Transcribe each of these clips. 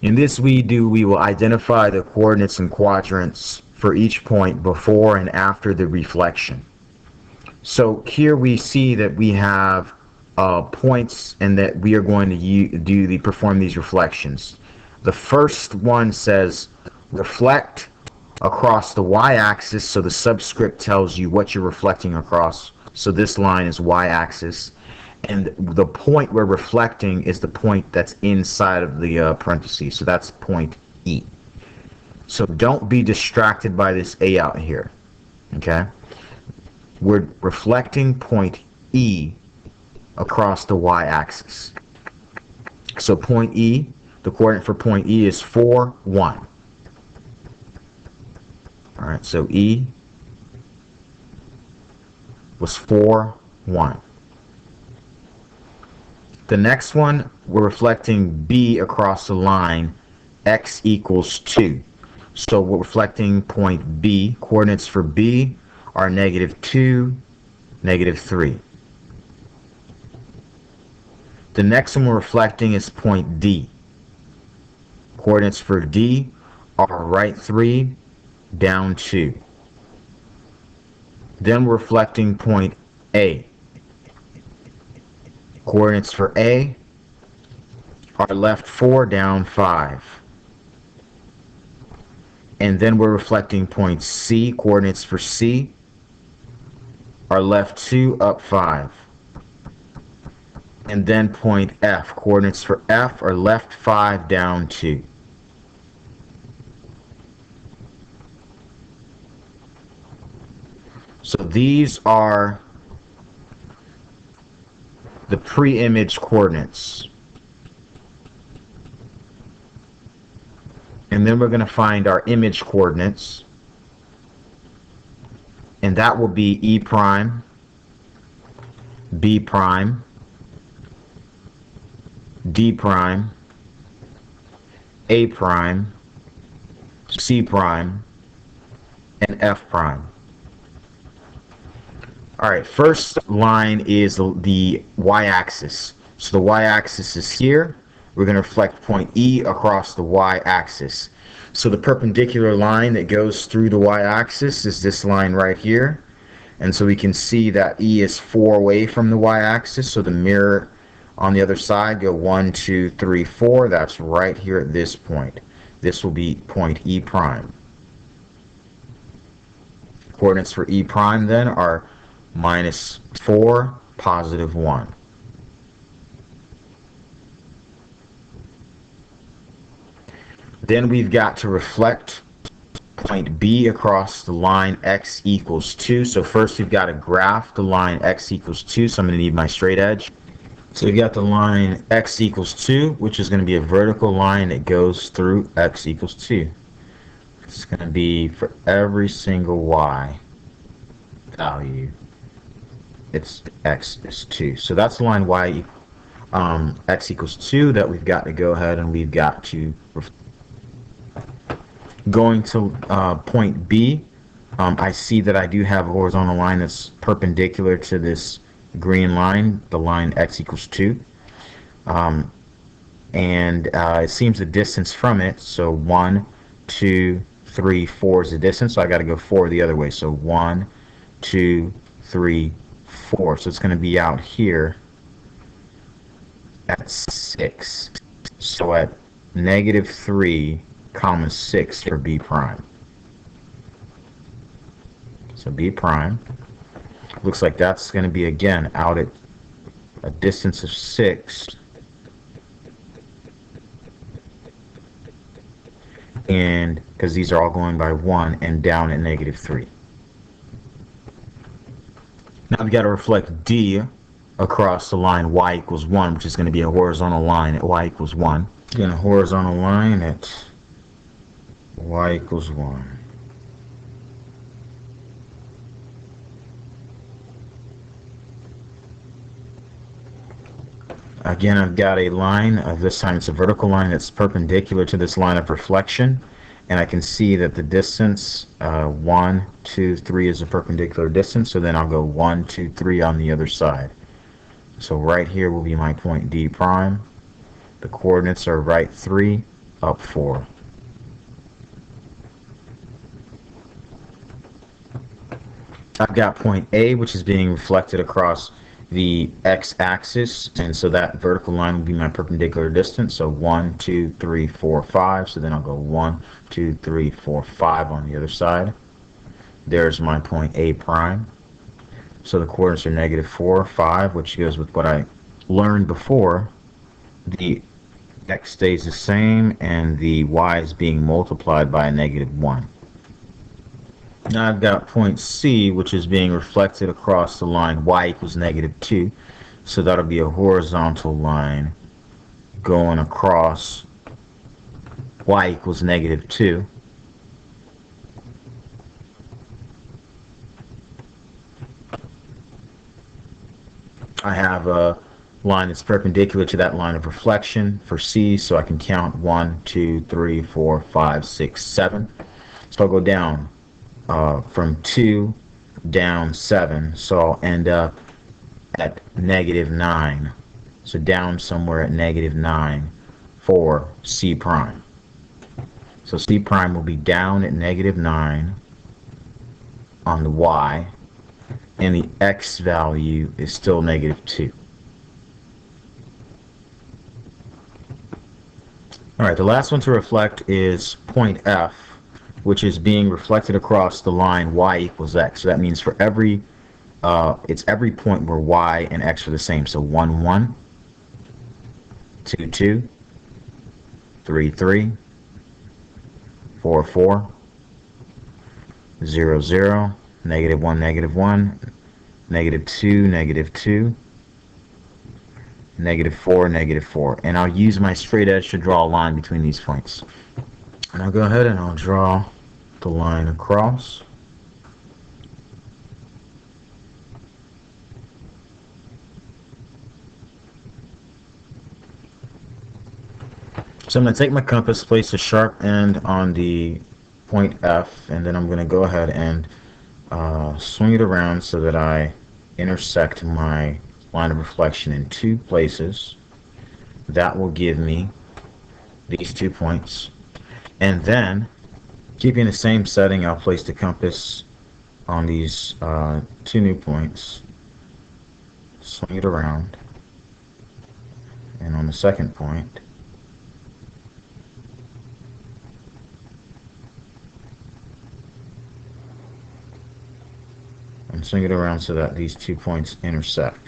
In this we will identify the coordinates and quadrants for each point before and after the reflection. So here we see that we have points and that we are going to perform these reflections. The first one says reflect across the y-axis, so the subscript tells you what you're reflecting across. So this line is y-axis, and the point we're reflecting is the point that's inside of the parentheses, so that's point E. So don't be distracted by this A out here, okay? We're reflecting point E across the y-axis. So point E, the coordinate for point E is 4, 1. All right, so E was 4, 1. The next one, we're reflecting B across the line, x equals 2. So we're reflecting point B. Coordinates for B are -2, -3. The next one we're reflecting is point D. Coordinates for D are right 3, down 2. Then we're reflecting point A. Coordinates for A are left 4, down 5. And then we're reflecting point C. Coordinates for C are left 2, up 5. And then point F. Coordinates for F are left 5, down 2. So these are the pre-image coordinates. And then we're going to find our image coordinates. And that will be E prime, B prime, D prime, A prime, C prime, and F prime. All right, first line is the y-axis. So the y-axis is here. We're going to reflect point E across the y-axis. So the perpendicular line that goes through the y-axis is this line right here. And so we can see that E is 4 away from the y-axis. So the mirror on the other side go 1, 2, 3, 4. That's right here at this point. This will be point E prime. Coordinates for E prime then are -4, +1. Then we've got to reflect point B across the line x equals 2. So first we've got to graph the line x equals 2. So I'm going to need my straight edge. So we've got the line x equals 2, which is going to be a vertical line that goes through x equals 2. It's going to be for every single y value. It's x is 2. So that's the line y x equals 2 that we've got to go ahead and we've got to going to point B. I see that I do have a horizontal line that's perpendicular to this green line, the line x equals 2. And it seems the distance from it, so 1, 2, 3, 4 is the distance, so I got to go 4 the other way. So 1, 2, 3, 4. So it's going to be out here at 6. So at -3, 6 for B prime. So B prime looks like that's going to be again out at a distance of 6, and because these are all going by 1, and down at -3. Now we've got to reflect D across the line y equals 1, which is going to be a horizontal line at y equals 1. Again, a horizontal line at y equals 1. Again, I've got a line of this time, it's a vertical line that's perpendicular to this line of reflection, and I can see that the distance 1, 2, 3 is a perpendicular distance, so then I'll go 1, 2, 3 on the other side. So right here will be my point D prime. The coordinates are right 3, up 4. I've got point A, which is being reflected across the x-axis, and so that vertical line will be my perpendicular distance. So 1, 2, 3, 4, 5. So then I'll go 1, 2, 3, 4, 5 on the other side. There's my point A prime. So the coordinates are negative 4, 5, which goes with what I learned before. The x stays the same, and the y is being multiplied by a negative 1. Now I've got point C, which is being reflected across the line y equals negative 2. So that'll be a horizontal line going across y equals negative 2. I have a line that's perpendicular to that line of reflection for C, so I can count 1, 2, 3, 4, 5, 6, 7. So I'll go down from 2 down 7, so I'll end up at negative 9. So down somewhere at negative 9 for C prime. So C prime will be down at negative 9 on the y, and the x value is still negative 2. Alright, the last one to reflect is point F, which is being reflected across the line y equals x. So that means for every, it's every point where y and x are the same. So 1, 1, 2, 2, 3, 3, 4, 4, 0, 0, negative 1, negative 1, negative 2, negative 2, negative 4, negative 4. And I'll use my straight edge to draw a line between these points. And I'll go ahead and I'll draw the line across. So I'm going to take my compass, place a sharp end on the point F, and then I'm going to go ahead and swing it around so that I intersect my line of reflection in 2 places. That will give me these 2 points. And then, keeping the same setting, I'll place the compass on these 2 new points, swing it around, and on the second point, and swing it around so that these 2 points intersect.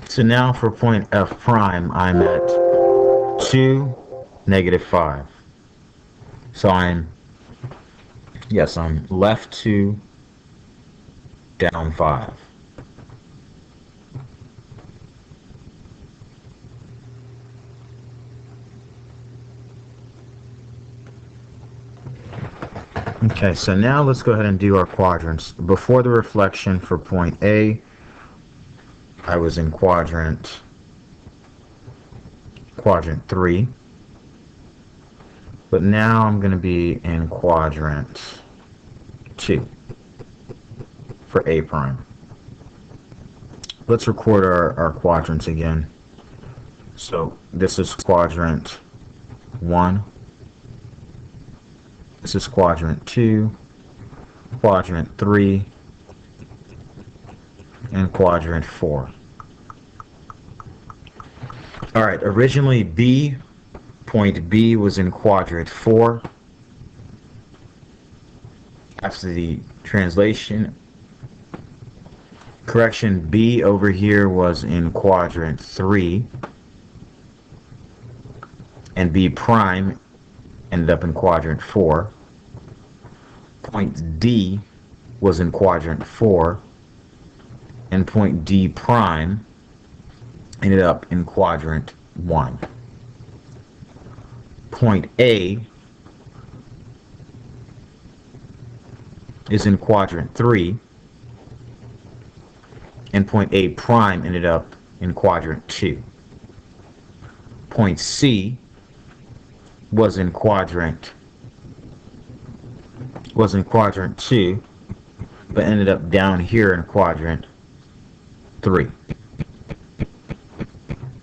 So now for point F prime, I'm at 2, negative 5. So I'm left 2, down 5. Okay, so now let's go ahead and do our quadrants. Before the reflection for point A, I was in quadrant 3, but now I'm going to be in quadrant 2 for A prime. Let's record our quadrants again. So this is quadrant 1, this is quadrant 2, quadrant 3, and quadrant 4. Alright, originally point B was in quadrant 4. After the translation correction, B over here was in quadrant 3, and B prime ended up in quadrant 4. Point D was in quadrant 4, and point D prime ended up in quadrant 1. Point A is in quadrant 3, and point A prime ended up in quadrant 2. Point C was in quadrant 2, but ended up down here in quadrant 3.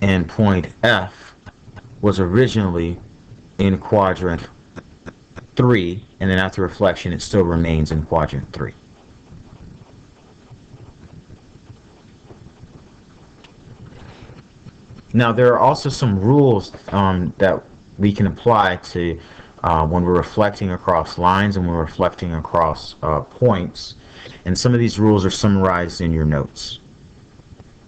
And point F was originally in quadrant 3, and then after reflection it still remains in quadrant 3. Now there are also some rules that we can apply to when we're reflecting across lines and we're reflecting across points, and some of these rules are summarized in your notes.